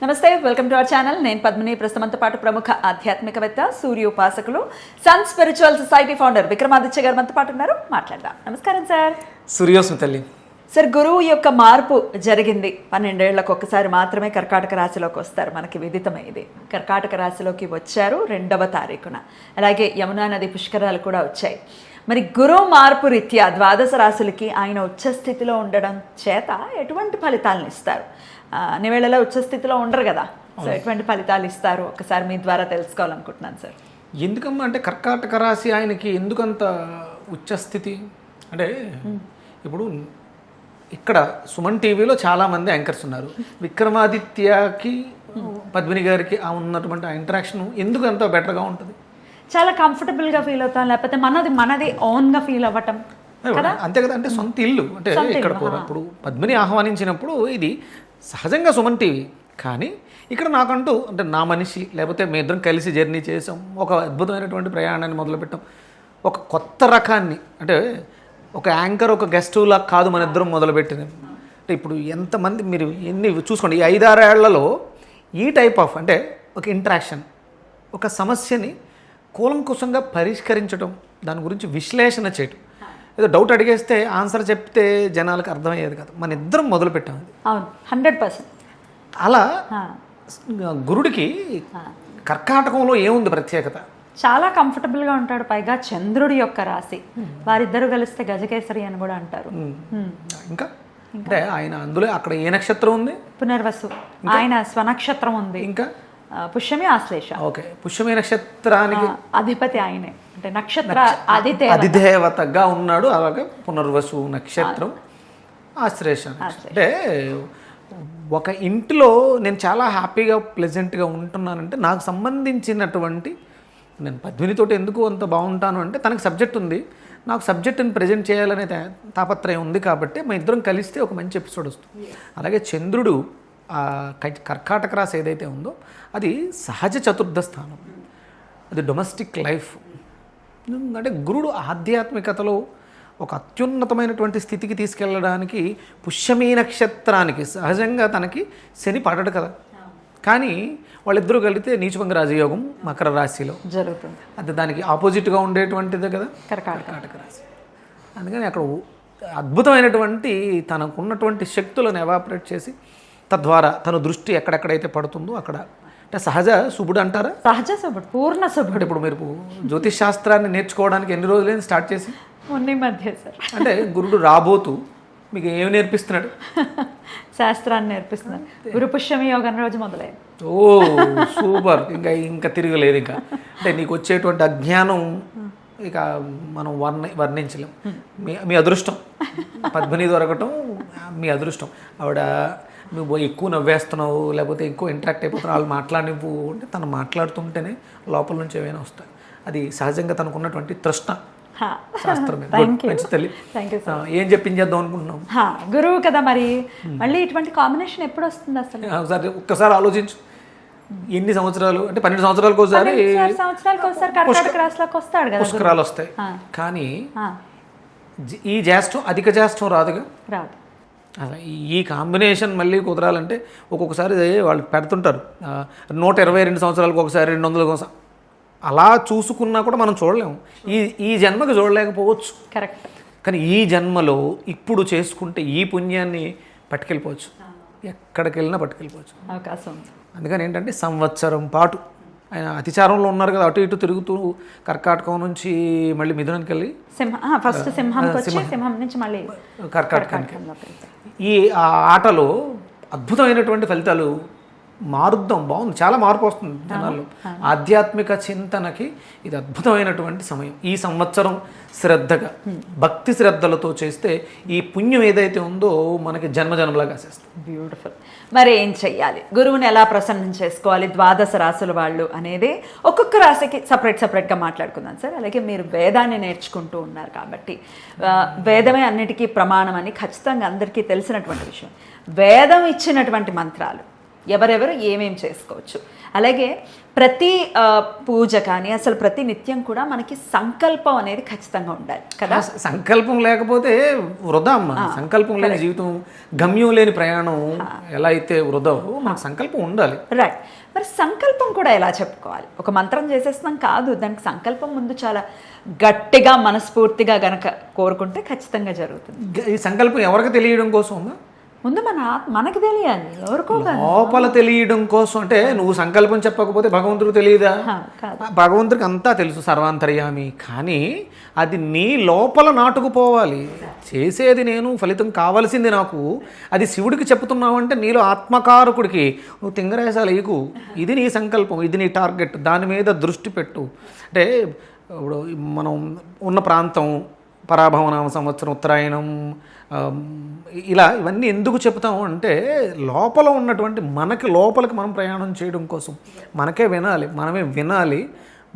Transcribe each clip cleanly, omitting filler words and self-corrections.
నమస్తే, welcome to our channel. నేను పద్మిని. ప్రస్తుతంతో పాటు ప్రముఖ ఆధ్యాత్మికవేత్త, సూర్యోపాసకులు, sun spiritual society founder Vikramaditya గారు మనతో పాటు ఉన్నారు. మాట్లాడదాం. నమస్కారం సార్. సూర్యోస్మి తల్లి. సార్, గురువు యొక్క మార్పు జరిగింది. 12 ఏళ్లకు ఒక్కసారి మాత్రమే కర్కాటక రాశిలోకి వస్తారు. మనకి విదితమే ఇది. కర్కాటక రాశిలోకి వచ్చారు 2వ తారీఖున. అలాగే యమునా నది పుష్కరాలు కూడా వచ్చాయి. మరి గురువు మార్పు రీత్యా ద్వాదశ రాశులకి ఆయన ఉచ్చస్థితిలో ఉండడం చేత ఎటువంటి ఫలితాలను ఇస్తారు? అన్ని వేళలా ఉచ్చస్థితిలో ఉండరు కదా, సో ఎటువంటి ఫలితాలు ఇస్తారు ఒకసారి మీ ద్వారా తెలుసుకోవాలనుకుంటున్నాను సార్. ఎందుకమ్మా అంటే కర్కాటక రాశి ఆయనకి ఎందుకంత ఉచ్చస్థితి అంటే, ఇప్పుడు ఇక్కడ సుమన్ టీవీలో చాలామంది యాంకర్స్ ఉన్నారు. విక్రమాదిత్యకి పద్మిని గారికి ఉన్నటువంటి ఆ ఇంటరాక్షన్ ఎందుకు అంత బెటర్గా ఉంటుంది? చాలా కంఫర్టబుల్గా ఫీల్ అవుతాం, లేకపోతే మనది ఓన్గా ఫీల్ అవ్వటం కదా. అంతే కదా, అంటే సొంత ఇల్లు అంటే ఇక్కడ ఇప్పుడు పద్మిని ఆహ్వానించినప్పుడు ఇది సహజంగా సుమన్ టీవీ, కానీ ఇక్కడ నాకంటూ అంటే నా మనిషి, లేకపోతే మీ ఇద్దరం కలిసి జర్నీ చేసాం, ఒక అద్భుతమైనటువంటి ప్రయాణాన్ని మొదలుపెట్టాం. ఒక కొత్త రకాన్ని అంటే ఒక యాంకర్ ఒక గెస్టులా కాదు మన ఇద్దరం మొదలుపెట్టినాం. అంటే ఇప్పుడు ఎంతమంది మీరు ఎన్ని చూసుకోండి, ఈ 5-6 ఏళ్లలో ఈ టైప్ ఆఫ్ అంటే ఒక ఇంటరాక్షన్, ఒక సమస్యని కూలంకుశంగా పరిష్కరించడం, దాని గురించి విశ్లేషణ చేయటం. ఏదో డౌట్ అడిగేస్తే ఆన్సర్ చెప్తే జనాలకు అర్థమయ్యేది కాదు. మన ఇద్దరం మొదలుపెట్టాం. అవును, 100%. అలా గురుడికి కర్కాటకంలో ఏముంది ప్రత్యేకత? చాలా కంఫర్టబుల్గా ఉంటాడు. పైగా చంద్రుడి యొక్క రాశి, వారిద్దరు కలిస్తే గజకేసరి అని కూడా అంటారు. ఇంకా అంటే ఆయన అందులో అక్కడ ఏ నక్షత్రం ఉంది? పునర్వసు. ఆయన స్వనక్షత్రం ఉంది. ఇంకా పుష్యమి, ఆశ్లేష. ఓకే, పుష్యమి నక్షత్రానికి అధిపతి ఆయనే, అంటే నక్షత్ర అధిదేవతగా ఉన్నాడు. అలాగే పునర్వసు నక్షత్రం, ఆశ్లేష. అంటే ఒక ఇంటిలో నేను చాలా హ్యాపీగా ప్లెజెంట్గా ఉంటున్నానంటే నాకు సంబంధించినటువంటి, నేను పద్మినితోటి ఎందుకు అంత బాగుంటాను అంటే తనకు సబ్జెక్ట్ ఉంది, నాకు సబ్జెక్ట్ని ప్రజెంట్ చేయాలనే తాపత్రయం ఉంది. కాబట్టి మా ఇద్దరం కలిస్తే ఒక మంచి ఎపిసోడ్ వస్తుంది. అలాగే చంద్రుడు కర్కాటక రాశి ఏదైతే ఉందో అది సహజ చతుర్థ స్థానం, అది డొమెస్టిక్ లైఫ్. అంటే గురుడు ఆధ్యాత్మికతలో ఒక అత్యున్నతమైనటువంటి స్థితికి తీసుకెళ్ళడానికి పుష్యమీ నక్షత్రానికి సహజంగా తనకి శని పడడు కదా, కానీ వాళ్ళిద్దరూ కలిగితే నీచభంగ రాజయోగం మకర రాశిలో జరుగుతుంది. అది దానికి ఆపోజిట్గా ఉండేటువంటిదే కదా కర్కాటక రాశి. అందుకని అక్కడ అద్భుతమైనటువంటి తనకున్నటువంటి శక్తులను ఎవాపరేట్ చేసి తద్వారా తన దృష్టి ఎక్కడెక్కడైతే పడుతుందో అక్కడ అంటే సహజ శుభుడు అంటారా? సహజ శుభుడు, పూర్ణ శుభుడు. ఇప్పుడు మీరు జ్యోతిష్ శాస్త్రాన్ని నేర్చుకోవడానికి ఎన్ని రోజులైనా స్టార్ట్ చేసి? మొన్న మధ్య సార్. అంటే గురుడు రాబోతూ మీకు ఏమి నేర్పిస్తున్నాడు? శాస్త్రాన్ని నేర్పిస్తున్నాడు. గురు పుష్యమి యోగం రోజు మొదలైంది. ఓ సూపర్. ఇంకా తిరగలేదు. ఇంకా అంటే నీకు వచ్చేటువంటి అజ్ఞానం ఇక మనం వర్ణించలేం. మీ అదృష్టం పద్మిని దొరకటం మీ అదృష్టం. ఆవిడ నువ్వు ఎక్కువ నవ్వేస్తున్నావు, లేకపోతే ఎక్కువ ఇంటరాక్ట్ అయిపోతున్నావు, వాళ్ళు మాట్లాడినవు అంటే తను మాట్లాడుతుంటేనే లోపల నుంచి ఏమైనా వస్తాయి. అది సహజంగా తనకున్నటువంటి తృష్ణ. శాస్త్రం ఏం చెప్పించేద్దాం అనుకుంటున్నాం. గురువు కదా, మరి మళ్ళీ ఇటువంటి కాంబినేషన్ ఎప్పుడు వస్తుంది అసలు? ఒకసారి ఒక్కసారి ఆలోచించు. ఎన్ని సంవత్సరాలు అంటే 12 సంవత్సరాలకు ఒకసారి పుష్కరాలు వస్తాయి. కానీ ఈ జ్యేష్ఠం అధిక జ్యేష్ఠం రాదుగా. రాదు. అలా ఈ కాంబినేషన్ మళ్ళీ కుదరాలంటే ఒక్కొక్కసారి వాళ్ళు పెడుతుంటారు 122 సంవత్సరాలకు ఒకసారి, 200 ఒకసారి. అలా చూసుకున్నా కూడా మనం చూడలేము. ఈ జన్మకి చూడలేకపోవచ్చు. కరెక్ట్. కానీ ఈ జన్మలో ఇప్పుడు చేసుకుంటే ఈ పుణ్యాన్ని పట్టుకెళ్ళిపోవచ్చు, ఎక్కడికి వెళ్ళినా పట్టుకెళ్ళిపోవచ్చు, అవకాశం. అందుకని ఏంటంటే సంవత్సరం పాటు ఆయన అతిచారంలో ఉన్నారు కదా, అటు ఇటు తిరుగుతూ కర్కాటకం నుంచి మళ్ళీ మిథునానికి వెళ్ళి ఫస్ట్ సింహం నుంచి మళ్ళీ కర్కాటకానికి. ఈ ఆటలో అద్భుతమైనటువంటి ఫలితాలు మారుద్దాం. బాగుంది, చాలా మార్పు వస్తుంది జనాల్లో. ఆధ్యాత్మిక చింతనకి ఇది అద్భుతమైనటువంటి సమయం. ఈ సంవత్సరం శ్రద్ధగా భక్తి శ్రద్ధలతో చేస్తే ఈ పుణ్యం ఏదైతే ఉందో మనకి జన్మజన్మలా కాసేస్తుంది. బ్యూటిఫుల్. మరి ఏం చెయ్యాలి? గురువుని ఎలా ప్రసన్నం చేసుకోవాలి ద్వాదశ రాశుల వాళ్ళు అనేది ఒక్కొక్క రాశికి సపరేట్గా మాట్లాడుకుందాం సార్. అలాగే మీరు వేదాన్ని నేర్చుకుంటూ ఉన్నారు కాబట్టి వేదమే అన్నిటికీ ప్రమాణం అని ఖచ్చితంగా అందరికీ తెలిసినటువంటి విషయం. వేదం ఇచ్చినటువంటి మంత్రాలు ఎవరెవరు ఏమేం చేసుకోవచ్చు, అలాగే ప్రతి పూజ కానీ అసలు ప్రతి నిత్యం కూడా మనకి సంకల్పం అనేది ఖచ్చితంగా ఉండాలి కదా. సంకల్పం లేకపోతే వృధా అమ్మ. సంకల్పం లేని జీవితం, గమ్యం లేని ప్రయాణం ఎలా అయితే వృధావో మనకు సంకల్పం ఉండాలి. రైట్. మరి సంకల్పం కూడా ఎలా చెప్పుకోవాలి? ఒక మంత్రం చేసేస్తున్నాం కాదు, దానికి సంకల్పం ముందు చాలా గట్టిగా మనస్ఫూర్తిగా గనక కోరుకుంటే ఖచ్చితంగా జరుగుతుంది. ఈ సంకల్పం ఎవరికి తెలియడం కోసం అమ్మా? ముందు మనకు తెలియాలి, ఎవరికో లోపల తెలియడం కోసం. అంటే నువ్వు సంకల్పం చెప్పకపోతే భగవంతుడికి తెలియదా? భగవంతుడికి అంతా తెలుసు, సర్వాంతర్యామి. కానీ అది నీ లోపల నాటుకుపోవాలి. చేసేది నేను, ఫలితం కావాల్సింది నాకు. అది శివుడికి చెప్తున్నావు అంటే నీలో ఆత్మకారకుడికి నువ్వు తింగరేసాలు వేయకు. ఇది నీ సంకల్పం, ఇది నీ టార్గెట్, దాని మీద దృష్టి పెట్టు. అంటే ఇప్పుడు మనం ఉన్న ప్రాంతం, పరాభవనామ సంవత్సరం, ఉత్తరాయణం, ఇలా ఇవన్నీ ఎందుకు చెప్తాము అంటే లోపల ఉన్నటువంటి మనకి లోపలికి మనం ప్రయాణం చేయడం కోసం, మనకే వినాలి, మనమే వినాలి,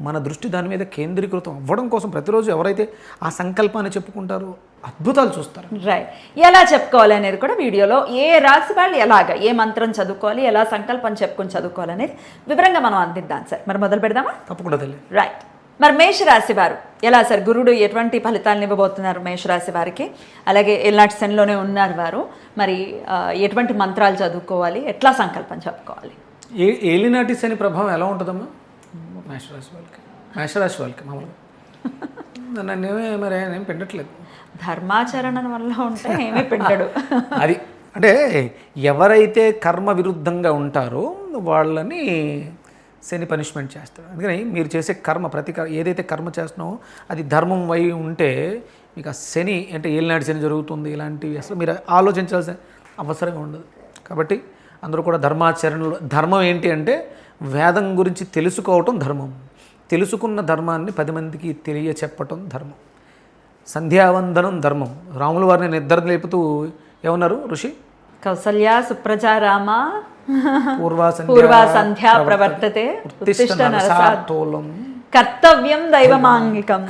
మన దృష్టి దాని మీద కేంద్రీకృతం అవ్వడం కోసం ప్రతిరోజు ఎవరైతే ఆ సంకల్పాన్ని చెప్పుకుంటారో అద్భుతాలు చూస్తారు. రైట్. ఎలా చెప్పుకోవాలి అనేది కూడా వీడియోలో ఏ రాశి వాళ్ళు ఎలాగ ఏ మంత్రం చదువుకోవాలి, ఎలా సంకల్పం చెప్పుకొని చదువుకోవాలి అనేది వివరంగా మనం అందిద్దాం సార్. మరి మొదలు పెడదామా? తప్పకుండా తల్లి. రైట్. మరి మేషరాశి వారు ఎలా సార్, గురుడు ఎటువంటి ఫలితాలను ఇవ్వబోతున్నారు మేషరాశి వారికి? అలాగే ఏలినాటి శనిలోనే ఉన్నారు వారు, మరి ఎటువంటి మంత్రాలు చదువుకోవాలి, ఎట్లా సంకల్పం చెప్పుకోవాలి? ఏలినాటి శని ప్రభావం ఎలా ఉంటుందమ్మా మేషరాశి వాళ్ళకి? మేషరాశి వాళ్ళకి మామూలుగా నన్నేమే మరి ఏం పెట్టట్లేదు, ధర్మాచరణ వల్ల ఉంటే ఏమీ పెట్టడు. అది అంటే ఎవరైతే కర్మ విరుద్ధంగా ఉంటారో వాళ్ళని శని పనిష్మెంట్ చేస్తాడు. అందుకని మీరు చేసే కర్మ ఏదైతే కర్మ చేస్తున్నావో అది ధర్మం వై ఉంటే మీకు ఆ శని అంటే ఏలినాటి శని జరుగుతుంది ఇలాంటివి అసలు మీరు ఆలోచించాల్సిన అవసరం ఉండదు. కాబట్టి అందరూ కూడా ధర్మాచరణలో, ధర్మం ఏంటి అంటే వేదం గురించి తెలుసుకోవటం ధర్మం, తెలుసుకున్న ధర్మాన్ని 10 మందికి తెలియచెప్పటం ధర్మం, సంధ్యావందనం ధర్మం. రాముల వారిని నిద్ర లేపుతూ ఏమన్నారు ఋషి? కౌసల్యా సుప్రజా రామ పూర్వా సంధ్యా ప్రవర్తతే నరసాతోలం కర్తవ్యం దైవమాంగికం.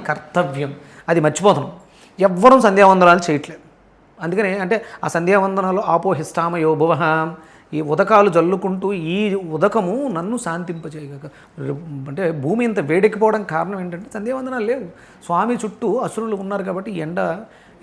కర్తవ్యం అది మర్చిపోతున్నాం. ఎవ్వరూ సంధ్యావందనాలు చేయట్లేదు. అందుకనే అంటే ఆ సంధ్యావందనాలు ఆపోహిష్టామయో భువః, ఈ ఉదకాలు జల్లుకుంటూ ఈ ఉదకము నన్ను శాంతింపచేయగ. అంటే భూమి ఇంత వేడెక్కిపోవడం కారణం ఏంటంటే సంధ్యావందనాలు లేవు. స్వామి చుట్టూ అసురులు ఉన్నారు కాబట్టి ఎండ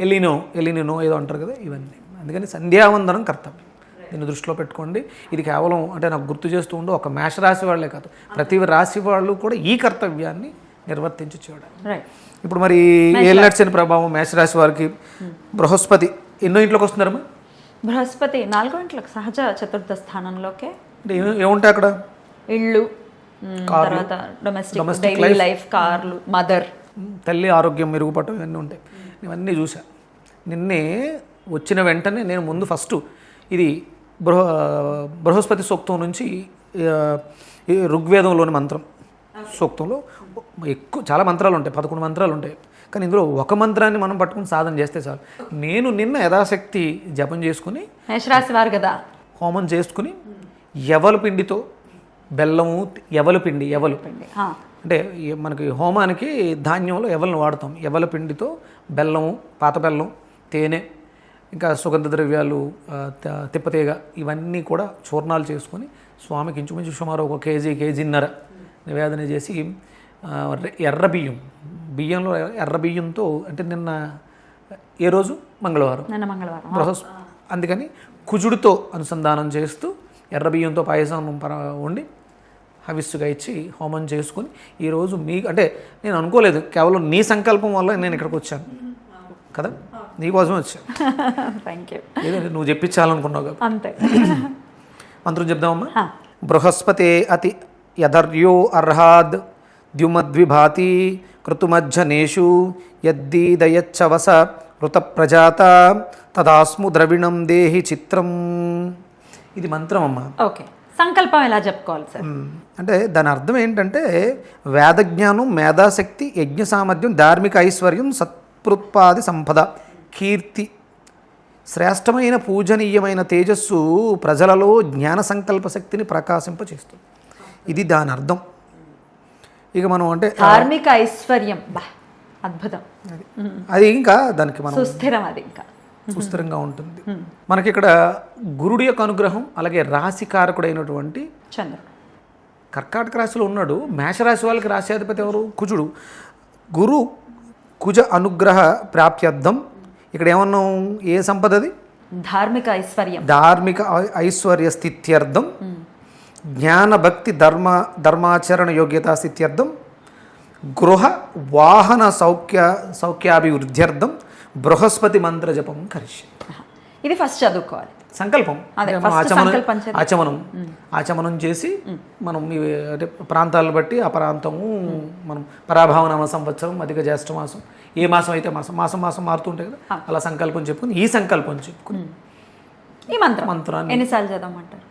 ఎలినో ఏదో అంటారు కదా, ఇవన్నీ. అందుకని సంధ్యావందనం కర్తవ్యం, దీన్ని దృష్టిలో పెట్టుకోండి. ఇది కేవలం అంటే నాకు గుర్తు చేస్తూ ఉండు ఒక మేషరాశి వాళ్ళే కాదు, ప్రతి రాశి వాళ్ళు కూడా ఈ కర్తవ్యాన్ని నిర్వర్తించి చూడాలి. ఇప్పుడు మరి ఏలినాటి శని ప్రభావం మేషరాశి వారికి బృహస్పతి ఎన్నో ఇంట్లోకి వస్తున్నారమ్మా? బృహస్పతి 4వ ఇంట్లోకి, సహజ చతుర్థ స్థానంలోకే. అంటే ఏముంటాయి అక్కడ? ఇళ్ళు, తర్వాత డొమెస్టిక్ లైఫ్, కార్లు, మదర్, తల్లి ఆరోగ్యం మెరుగుపడటం ఇవన్నీ ఉంటాయి. ఇవన్నీ చూసా. నిన్నే వచ్చిన వెంటనే నేను ముందు ఫస్ట్ ఇది బృహస్పతి సూక్తం నుంచి ఋగ్వేదంలోని మంత్రం సూక్తంలో చాలా మంత్రాలు ఉంటాయి, 11 మంత్రాలు ఉంటాయి. కానీ ఇందులో ఒక మంత్రాన్ని మనం పట్టుకుని సాధన చేస్తే చాలు. నేను నిన్న యథాశక్తి జపం చేసుకుని, మేషరాశి వారు కదా, హోమం చేసుకుని ఎవలు పిండితో బెల్లము, ఎవలు పిండి అంటే మనకి హోమానికి ధాన్యంలో ఎవలను వాడతాం. ఎవల పిండితో బెల్లము, పాత బెల్లం, తేనె, ఇంకా సుగంధ ద్రవ్యాలు, తిప్పతీగ, ఇవన్నీ కూడా చూర్ణాలు చేసుకొని స్వామికి ఇంచుమించు సుమారు 1 కేజీన్నర నివేదన చేసి ఎర్ర బియ్యంలో ఎర్ర బియ్యంతో, అంటే నిన్న ఏ రోజు? మంగళవారం. అందుకని కుజుడితో అనుసంధానం చేస్తూ ఎర్ర బియ్యంతో పాయసం వండి హవిస్సుగా ఇచ్చి హోమం చేసుకుని ఈరోజు మీకు అంటే నేను అనుకోలేదు, కేవలం నీ సంకల్పం వల్ల నేను ఇక్కడికి వచ్చాను కదా, నీకోసమే వచ్చాను. Thank you. ఏదంటే నువ్వు చెప్పించాలనుకున్నావు కదా, అంతే. మంత్రం చెప్దామమ్మా. బృహస్పతే అతి యధర్యో అర్హాద్ ద్యుమద్విభాతి కృతుమజ్జనేషు యద్దీదయచ్చవస ఋత ప్రజాత తదాస్ము ద్రవిణం దేహి చిత్రం. ఇది మంత్రం అమ్మ. ఓకే. సంకల్పం ఎలా చెప్పుకోవాలి సార్? అంటే దాని అర్థం ఏంటంటే వేదజ్ఞానం, మేధాశక్తి, యజ్ఞ సామర్థ్యం, ధార్మిక ఐశ్వర్యం, సత్ప్రుత్పాది సంపద, కీర్తి, శ్రేష్టమైన పూజనీయమైన తేజస్సు ప్రజలలో జ్ఞాన సంకల్ప శక్తిని ప్రకాశింపచేస్తుంది. ఇది దాని అర్థం. ఇక మనం అంటే ధార్మిక ఐశ్వర్యం, అద్భుతం. అది ఇంకా దానికి మనం సుస్థిరం, అది ఇంకా సుస్థిరంగా ఉంటుంది. మనకి ఇక్కడ గురుడి యొక్క అనుగ్రహం, అలాగే రాశికారకుడైనటువంటి చంద్రుడు కర్కాటక రాశిలో ఉన్నాడు. మేషరాశి వాళ్ళకి రాశ్యాధిపతి ఎవరు? కుజుడు. గురు కుజ అనుగ్రహ ప్రాప్త్యర్థం ఇక్కడ ఏమన్నాం? ఏ సంపద అది? ధార్మిక ఐశ్వర్యం, ధార్మిక ఐశ్వర్య స్థిత్యర్థం, జ్ఞాన భక్తి ధర్మాచరణ యోగ్యతా స్థిత్యర్థం, గృహ వాహన సౌఖ్యాభివృద్ధ్యర్థం బృహస్పతి మంత్ర జపం కరిష్యే. ఇది ఫస్ట్ చదువుకోవాలి. సంకల్పం అదే, అంటే first సంకల్పం చేద్దాం. ఆచమనం చేసి మనం అంటే ప్రాంతాలను బట్టి ఆ ప్రాంతము మనం పరాభావనామ సంవత్సరం, అధిక జ్యేష్ఠ మాసం, ఏ మాసం అయితే మాసం మారుతుంటాయి కదా, అలా సంకల్పం చెప్పుకుని ఈ సంకల్పం చెప్పుకుని ఈ మంత్రాన్ని ఎన్నిసార్లు చదవమంటారు?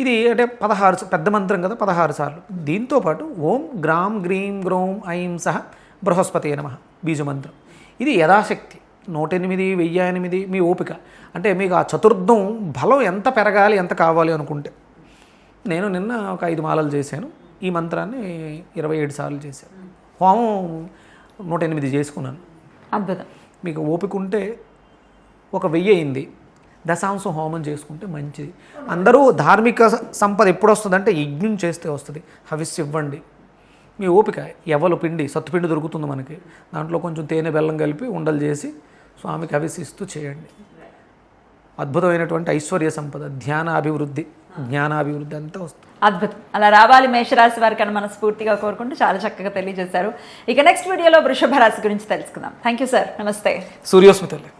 ఇది అంటే 16 పెద్ద మంత్రం కదా, 16 సార్లు. దీంతోపాటు ఓం గ్రామ్ గ్రీం గ్రోం ఐం సహ బృహస్పతి నమః బీజమంత్రం. ఇది యథాశక్తి 108, 1008 మీ ఓపిక. అంటే మీకు ఆ చతుర్థం బలం ఎంత పెరగాలి, ఎంత కావాలి అనుకుంటే. నేను నిన్న ఒక 5 మాలలు చేశాను. ఈ మంత్రాన్ని 27 సార్లు చేశాను. హోమం 108 చేసుకున్నాను. అద్భుతం. మీకు ఓపిక ఉంటే ఒక 1000 అయింది, దశాంశం హోమం చేసుకుంటే మంచిది. అందరూ ధార్మిక సంపద ఎప్పుడు వస్తుందంటే యజ్ఞం చేస్తే వస్తుంది. హవిస్సు ఇవ్వండి. మీ ఓపిక ఎవలు పిండి, సత్తుపిండి దొరుకుతుంది మనకి, దాంట్లో కొంచెం తేనె బెల్లం కలిపి ఉండలు చేసి స్వామికి హవిస్సు ఇస్తూ చేయండి. అద్భుతమైనటువంటి ఐశ్వర్య సంపద, జ్ఞానాభివృద్ధి అంతా వస్తుంది. అద్భుతం. అలా రావాలి మేషరాశి వారికి అని మనస్ఫూర్తిగా కోరుకుంటూ చాలా చక్కగా తెలియజేశారు. ఇక నెక్స్ట్ వీడియోలో వృషభ రాశి గురించి తెలుసుకుందాం. Thank you sir. నమస్తే. సూర్యోస్మితలే.